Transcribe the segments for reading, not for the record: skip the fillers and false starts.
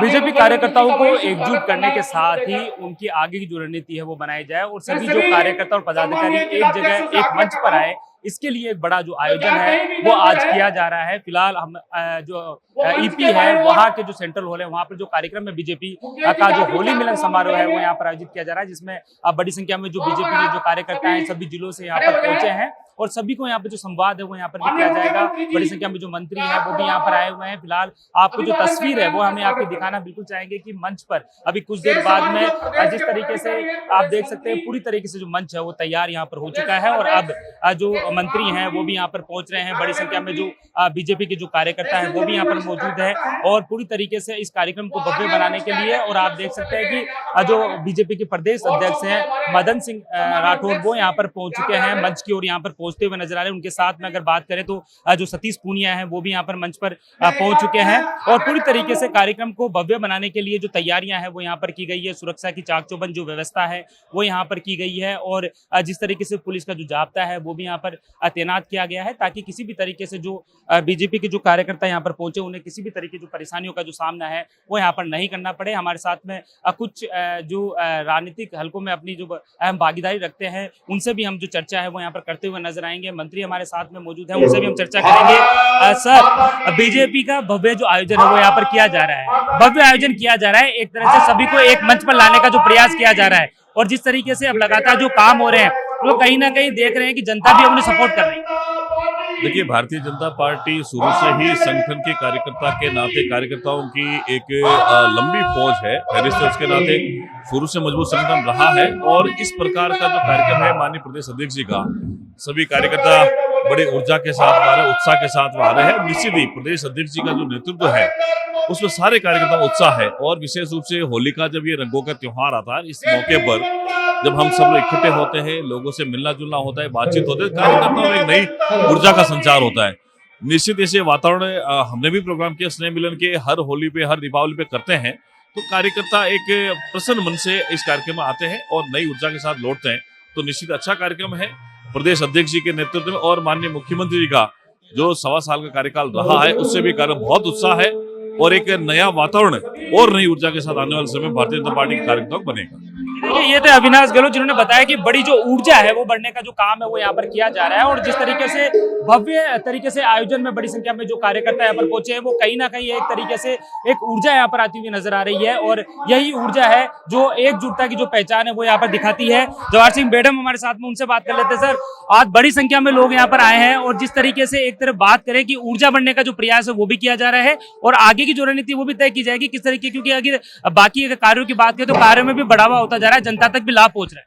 BJP कार्यकर्ताओं को एकजुट करने के साथ ही उनकी आगे की जो रणनीति है वो बनाई जाए और सभी जो कार्यकर्ता और पदाधिकारी एक जगह एक मंच पर आए, इसके लिए एक बड़ा जो आयोजन है वो आज किया जा रहा है। फिलहाल हम जो ईपी है वहाँ के जो सेंट्रल हॉल है वहाँ पर जो कार्यक्रम है बीजेपी का जो होली मिलन समारोह है वो यहाँ पर आयोजित किया जा रहा है, जिसमें बड़ी संख्या में जो बीजेपी के जो कार्यकर्ता हैं सभी जिलों से यहाँ पर पहुंचे हैं और सभी को यहाँ पे जो संवाद है वो यहाँ पर भी किया जाएगा। बड़ी संख्या में जो मंत्री हैं वो भी यहाँ पर आए हुए हैं। फिलहाल आपको जो तस्वीर है वो हमें आपको दिखाना बिल्कुल चाहेंगे कि मंच पर अभी कुछ देर बाद में जिस तरीके से आप देख सकते हैं पूरी तरीके से जो मंच है वो तैयार यहाँ पर हो चुका है और अब जो मंत्री हैं वो भी यहाँ पर पहुंच रहे हैं। बड़ी संख्या में जो बीजेपी के जो कार्यकर्ता है वो भी यहाँ पर मौजूद है और पूरी तरीके से इस कार्यक्रम को भव्य बनाने के लिए और आप देख सकते हैं कि जो बीजेपी के प्रदेश अध्यक्ष हैं मदन सिंह राठौर वो यहाँ पर पहुंच चुके हैं मंच की ओर यहाँ पर पहुंचते हुए नजर आ रहे हैं। उनके साथ में अगर बात करें तो जो सतीश पूनिया है वो भी यहाँ पर मंच पर पहुंच चुके हैं और पूरी तरीके से कार्यक्रम को भव्य बनाने के लिए जो तैयारियां हैं वो यहाँ पर की गई है। सुरक्षा की चाक चौबंद जो व्यवस्था है वो यहाँ पर की गई है और जिस तरीके से पुलिस का जो जाब्ता है वो भी यहाँ पर तैनात किया गया है ताकि किसी भी तरीके से जो बीजेपी के जो कार्यकर्ता यहाँ पर पहुंचे उन्हें किसी भी तरीके जो परेशानियों का जो सामना है वो यहाँ पर नहीं करना पड़े। हमारे साथ में कुछ जो राजनीतिक हलकों में अपनी जो अहम भागीदारी रखते हैं उनसे भी हम जो चर्चा है वो यहाँ पर करते हुए नजर आएंगे। मंत्री हमारे साथ में मौजूद है, उनसे भी हम चर्चा करेंगे। सर, बीजेपी का भव्य जो आयोजन है वो यहाँ पर किया जा रहा है, भव्य आयोजन किया जा रहा है, एक तरह से सभी को एक मंच पर लाने का जो प्रयास किया जा रहा है और जिस तरीके से अब लगातार जो काम हो रहे हैं वो कहीं ना कहीं देख रहे हैं कि जनता भी उन्हें सपोर्ट कर रही है। देखिए, भारतीय जनता पार्टी शुरू से ही संगठन के कार्यकर्ता के नाते कार्यकर्ताओं की एक लंबी फौज है। फहरिस्त उसके नाते शुरू से मजबूत संगठन रहा है और इस प्रकार का जो कार्यक्रम है माननीय प्रदेश अध्यक्ष जी का, सभी कार्यकर्ता बड़ी ऊर्जा के साथ आ रहे हैं, उत्साह के साथ आ रहे हैं। निश्चित ही प्रदेश अध्यक्ष जी का जो नेतृत्व है उसमें सारे कार्यकर्ता उत्साह है और विशेष रूप से होली का जब ये रंगों का त्योहार आता है, इस मौके पर जब हम सब लोग इकट्ठे होते हैं, लोगों से मिलना जुलना होता है, बातचीत होती है, कार्यकर्ताओं में एक नई ऊर्जा का संचार होता है। निश्चित ऐसे वातावरण हमने भी प्रोग्राम किया स्नेह मिलन के, हर होली पे हर दीपावली पे करते हैं, तो कार्यकर्ता एक प्रसन्न मन से इस कार्यक्रम में आते हैं और नई ऊर्जा के साथ लौटते हैं। तो निश्चित अच्छा कार्यक्रम है प्रदेश अध्यक्ष जी के नेतृत्व में और माननीय मुख्यमंत्री जी का जो 1.25 साल का कार्यकाल रहा है उससे भी कार्य बहुत उत्साह है और एक नया वातावरण और नई ऊर्जा के साथ आने वाले समय भारतीय जनता पार्टी के कार्यकर्ताओं बनेगा। ये थे अविनाश गहलोत जिन्होंने बताया कि बड़ी जो ऊर्जा है वो बढ़ने का जो काम है वो यहाँ पर किया जा रहा है और जिस तरीके से भव्य तरीके से आयोजन में बड़ी संख्या में जो कार्यकर्ता यहाँ पर पहुंचे हैं वो कहीं ना कहीं एक तरीके से एक ऊर्जा यहाँ पर आती हुई नजर आ रही है और यही ऊर्जा है जो एकजुटता की जो पहचान है वो यहाँ पर दिखाती है। जवाहर सिंह बेडम हमारे साथ में, उनसे बात कर लेते हैं। सर, आज बड़ी संख्या में लोग यहाँ पर आए हैं और जिस तरीके से एक तरफ बात करें कि ऊर्जा बढ़ने का जो प्रयास है वो भी किया जा रहा है और आगे की जो रणनीति वो भी तय की जाएगी किस तरीके, क्योंकि अगर बाकी कार्यों की बात करें तो कार्यों में भी बढ़ावा होता जा रहा है, जनता तक भी लाभ पहुंच रहा है।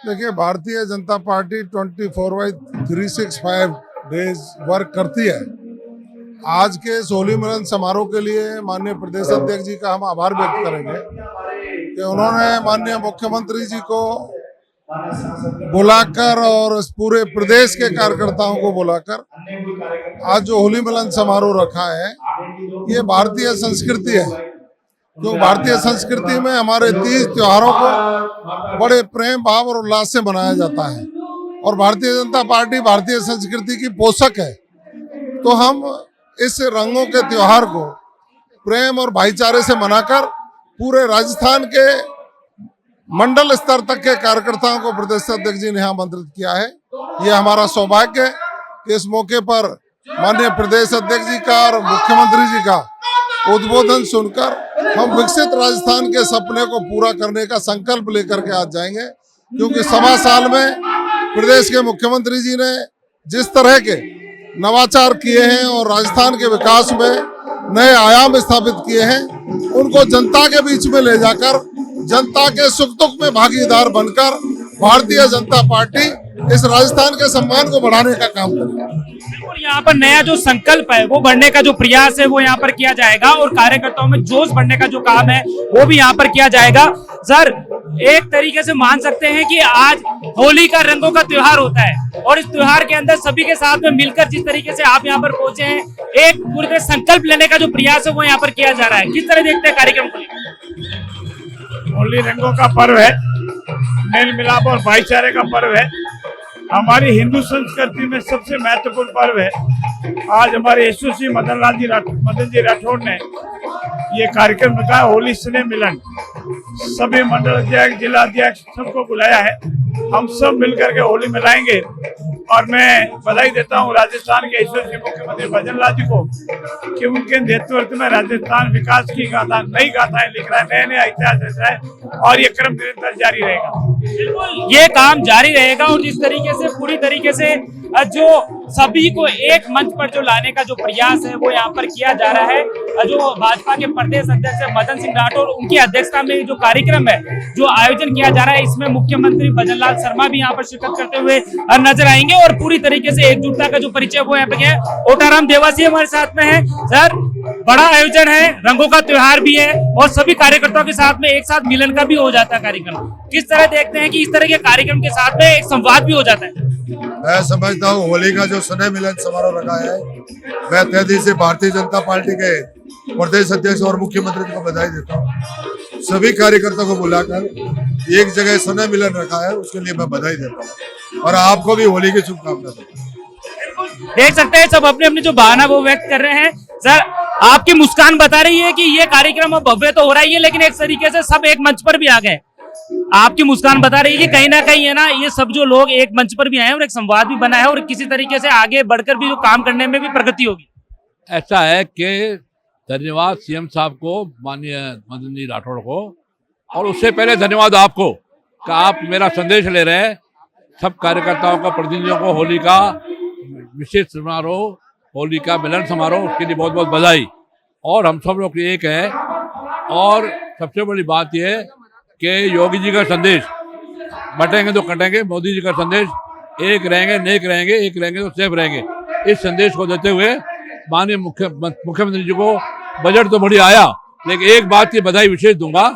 देखिए, Bharatiya Janata party 24/365 days work करती है। आज के होली मिलन समारोह के लिए माननीय प्रदेश अध्यक्ष जी का हम आभार व्यक्त करेंगे कि उन्होंने माननीय मुख्यमंत्री जी को बुलाकर और पूरे प्रदेश के कार्यकर्ताओं को बुलाकर आज जो होली मिलन समारोह रखा है ये भारतीय संस्कृति है। जो भारतीय संस्कृति में हमारे 30 त्योहारों को बड़े प्रेम भाव और उल्लास से मनाया जाता है और भारतीय जनता पार्टी भारतीय संस्कृति की पोषक है। तो हम इस रंगों के त्योहार को प्रेम और भाईचारे से मनाकर पूरे राजस्थान के मंडल स्तर तक के कार्यकर्ताओं को प्रदेश अध्यक्ष जी ने आमंत्रित किया है। ये हमारा सौभाग्य है कि इस मौके पर माननीय प्रदेश अध्यक्ष जी का और मुख्यमंत्री जी का उद्बोधन सुनकर हम विकसित राजस्थान के सपने को पूरा करने का संकल्प लेकर के आज जाएंगे, क्योंकि 1.25 साल में प्रदेश के मुख्यमंत्री जी ने जिस तरह के नवाचार किए हैं और राजस्थान के विकास में नए आयाम स्थापित किए हैं उनको जनता के बीच में ले जाकर जनता के सुख दुख में भागीदार बनकर भारतीय जनता पार्टी इस राजस्थान के सम्मान को बढ़ाने का काम करेगी। और यहाँ पर नया जो संकल्प है वो बढ़ने का जो प्रयास है वो यहाँ पर किया जाएगा और कार्यकर्ताओं में जोश बढ़ने का जो काम है वो भी यहाँ पर किया जाएगा। सर, एक तरीके से मान सकते हैं कि आज होली का रंगों का त्योहार होता है और इस त्योहार के अंदर सभी के साथ में मिलकर जिस तरीके से आप यहाँ पर पहुंचे हैं, एक पूरे संकल्प लेने का जो प्रयास है वो यहाँ पर किया जा रहा है, किस तरह देखते हैं कार्यक्रम को? होली रंगों का पर्व है, मेल मिलाप और भाईचारे का पर्व है। हमारी हिंदू संस्कृति में सबसे महत्वपूर्ण पर्व है। आज हमारे यशस्वी मदन जी राठौड़ ने ये कार्यक्रम रखा है होली स्नेह मिलन। सभी मंडल अध्यक्ष, जिला अध्यक्ष सबको बुलाया है। हम सब मिलकर के होली मनाएंगे। और मैं बधाई देता हूँ राजस्थान के यशस्वी मुख्यमंत्री भजन लाल जी को कि उनके नेतृत्व में राजस्थान विकास की गाथा, नई गाथाएं लिख रहा है, नए नए इतिहास रच रहा है और ये क्रम निरंतर जारी रहेगा। बिल्कुल ये काम जारी रहेगा। और जिस तरीके से पूरी तरीके से जो सभी को एक मंच पर जो लाने का जो प्रयास है वो यहाँ पर किया जा रहा है। जो भाजपा के प्रदेश अध्यक्ष मदन सिंह राठौर उनकी अध्यक्षता में जो कार्यक्रम है जो आयोजन किया जा रहा है, इसमें मुख्यमंत्री भजन लाल शर्मा भी यहाँ पर शिरकत करते हुए नजर आएंगे। और पूरी तरीके से एकजुटता का जो परिचय वो यहाँ पे है। ओटाराम देवासी हमारे साथ में है। सर, बड़ा आयोजन है, रंगों का त्योहार भी है और सभी कार्यकर्ताओं के साथ में एक साथ मिलन का भी हो जाता है कार्यक्रम। किस तरह देखते हैं कि इस तरह के कार्यक्रम के साथ में एक संवाद भी हो जाता है? मैं समझता हूँ होली का जो स्नेह मिलन समारोह रखा है, मैं तहे दिल से भारतीय जनता पार्टी के प्रदेश अध्यक्ष और मुख्यमंत्री को बधाई देता हूँ। सभी कार्यकर्ताओं को बुलाकर एक जगह स्नेह मिलन रखा है, उसके लिए मैं बधाई देता हूँ और आपको भी होली की शुभकामनाएं देता हूँ। देख सकते हैं सब अपनी अपनी जो भावना वो व्यक्त कर रहे हैं। सर, आपकी मुस्कान बता रही है कि ये कार्यक्रम अब भव्य तो हो रहा ही है, लेकिन एक तरीके से सब एक मंच पर भी आ गए। आपकी मुस्कान बता रही है कि कहीं ना कहीं है ना, ये सब जो लोग एक मंच पर भी आए हैं और एक संवाद भी बना है और किसी तरीके से आगे बढ़कर भी जो काम करने में भी प्रगति होगी। ऐसा है कि धन्यवाद सीएम साहब को, माननीय मदन जी राठौड़ को, और उससे पहले धन्यवाद आपको कि आप मेरा संदेश ले रहे हैं। सब कार्यकर्ताओं का, प्रतिनिधियों को होली का विशेष समारोह, होली का मिलन समारोह, उसके लिए बहुत बहुत बधाई। और हम सब लोग एक है। और सबसे बड़ी बात यह है कि योगी जी का संदेश, बटेंगे तो कटेंगे, मोदी जी का संदेश, एक रहेंगे नेक रहेंगे, एक रहेंगे तो सेफ रहेंगे, इस संदेश को देते हुए माननीय मुख्यमंत्री जी को बजट तो बढ़िया आया, लेकिन एक बात की बधाई विशेष दूंगा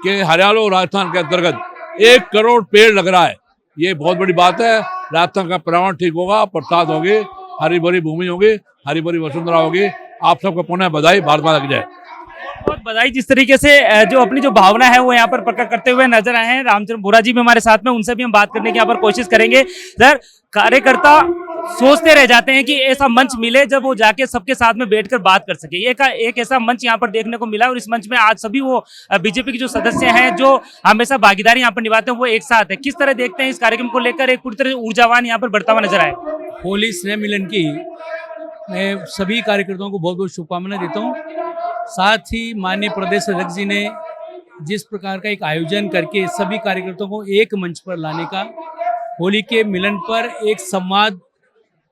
कि हरियाणा और राजस्थान के अंतर्गत 1 करोड़ पेड़ लग रहा है। ये बहुत बड़ी बात है। राजस्थान का पर्यावरण ठीक होगा, बरसात होगी, हरी भरी भूमि होगी, हरी भरी वसुंधरा होगी। आप सबको पुनः बधाई, भारत माता की जय। बहुत बधाई। जिस तरीके से जो अपनी जो भावना है वो यहाँ पर प्रकट करते हुए नजर आए हैं। रामचंद्र बोरा जी भी हमारे साथ में, उनसे भी हम बात करने की यहाँ पर कोशिश करेंगे। सर, कार्यकर्ता सोचते रह जाते हैं कि ऐसा मंच मिले जब वो जाके सबके साथ में बैठकर बात कर सके। एक ऐसा मंच यहाँ पर देखने को मिला और इस मंच में आज सभी वो बीजेपी के जो सदस्य हैं जो हमेशा भागीदारी यहाँ पर निभाते हैं वो एक साथ है। किस तरह देखते हैं इस कार्यक्रम को लेकर? एक पूरी तरह ऊर्जावान यहाँ पर बढ़ता हुआ नजर आए। होली स्नेह मिलन की मैं सभी कार्यकर्ताओं को बहुत बहुत शुभकामनाएं देता हूँ। साथ ही माननीय प्रदेश अध्यक्ष जी ने जिस प्रकार का एक आयोजन करके सभी कार्यकर्ताओं को एक मंच पर लाने का, होली के मिलन पर एक संवाद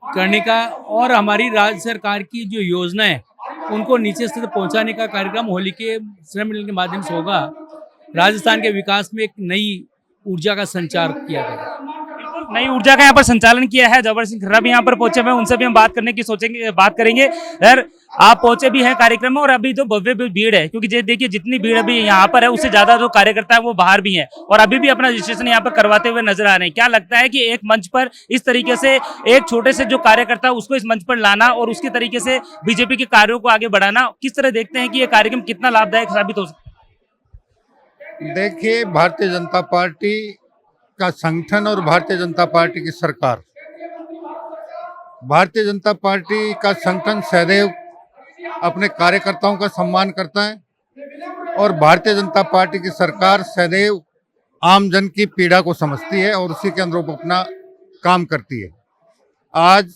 करने का और हमारी राज्य सरकार की जो योजना है उनको नीचे स्तर पहुंचाने का कार्यक्रम होली के स्नेह मिलन के माध्यम से होगा। राजस्थान के विकास में एक नई ऊर्जा का संचार किया गया। नई ऊर्जा का यहाँ पर संचालन किया है। जबर सिंह खर्रा भी यहाँ पर पहुंचे हुए हैं, उनसे भी हम बात करने की बात करेंगे। सर, आप पहुंचे भी हैं कार्यक्रम में और अभी जो भव्य भीड़ है, क्योंकि देखिए जितनी भीड़ अभी यहाँ पर है उससे ज्यादा जो कार्यकर्ता है वो बाहर भी हैं और अभी भी अपना रजिस्ट्रेशन यहाँ पर करवाते हुए नजर आ रहे हैं। क्या लगता है कि एक मंच पर इस तरीके से एक छोटे से जो कार्यकर्ता उसको इस मंच पर लाना और उसके तरीके से बीजेपी के कार्यों को आगे बढ़ाना, किस तरह देखते हैं कि ये कार्यक्रम कितना लाभदायक साबित हो सकता है? देखिए, भारतीय जनता पार्टी का संगठन और भारतीय जनता पार्टी की सरकार, भारतीय जनता पार्टी का संगठन सदैव अपने कार्यकर्ताओं का सम्मान करता है और भारतीय जनता पार्टी की सरकार सदैव आम जन की पीड़ा को समझती है और उसी के अनुरूप अपना काम करती है। आज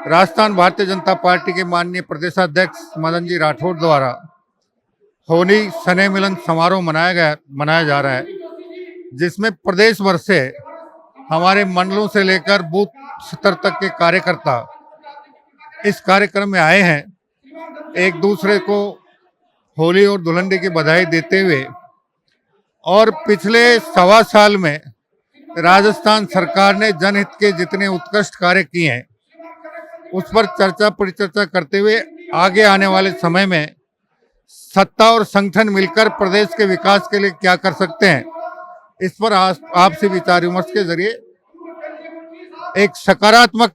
राजस्थान भारतीय जनता पार्टी के माननीय प्रदेशाध्यक्ष मदन जी राठौड़ द्वारा होली स्नेह मिलन समारोह मनाया जा रहा है, जिसमें प्रदेश भर से हमारे मंडलों से लेकर बूथ स्तर तक के कार्यकर्ता इस कार्यक्रम में आए हैं, एक दूसरे को होली और धुलंडी की बधाई देते हुए। और पिछले 1.25 साल में राजस्थान सरकार ने जनहित के जितने उत्कृष्ट कार्य किए हैं उस पर चर्चा परिचर्चा करते हुए आगे आने वाले समय में सत्ता और संगठन मिलकर प्रदेश के विकास के लिए क्या कर सकते हैं, इस पर आपसी विचार विमर्श के जरिए एक सकारात्मक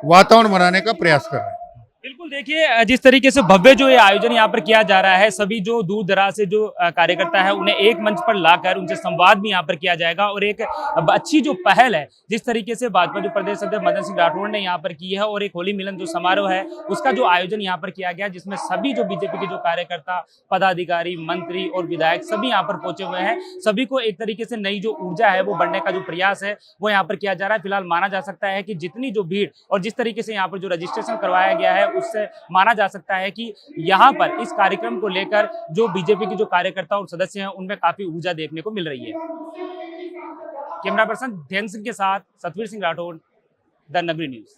वातावरण बनाने का प्रयास कर रहे हैं। बिल्कुल, देखिए जिस तरीके से भव्य जो ये आयोजन यहाँ पर किया जा रहा है, सभी जो दूर दराज से जो कार्यकर्ता है उन्हें एक मंच पर लाकर उनसे संवाद भी यहाँ पर किया जाएगा और एक अच्छी जो पहल है जिस तरीके से भाजपा जो प्रदेश अध्यक्ष मदन सिंह राठौड़ ने यहाँ पर की है और एक होली मिलन जो समारोह है उसका जो आयोजन यहाँ पर किया गया, जिसमें सभी जो बीजेपी के जो कार्यकर्ता, पदाधिकारी, मंत्री और विधायक सभी यहाँ पर पहुंचे हुए हैं। सभी को एक तरीके से नई जो ऊर्जा है वो बढ़ने का जो प्रयास है वो यहाँ पर किया जा रहा है। फिलहाल माना जा सकता है कि जितनी जो भीड़ और जिस तरीके से यहाँ पर जो रजिस्ट्रेशन करवाया गया है उससे माना जा सकता है कि यहाँ पर इस कार्यक्रम को लेकर जो बीजेपी के जो कार्यकर्ता और सदस्य हैं उनमें काफी ऊर्जा देखने को मिल रही है। कैमरा पर्सन ध्यान सिंह के साथ सतवीर सिंह राठौड़, द नगरी न्यूज।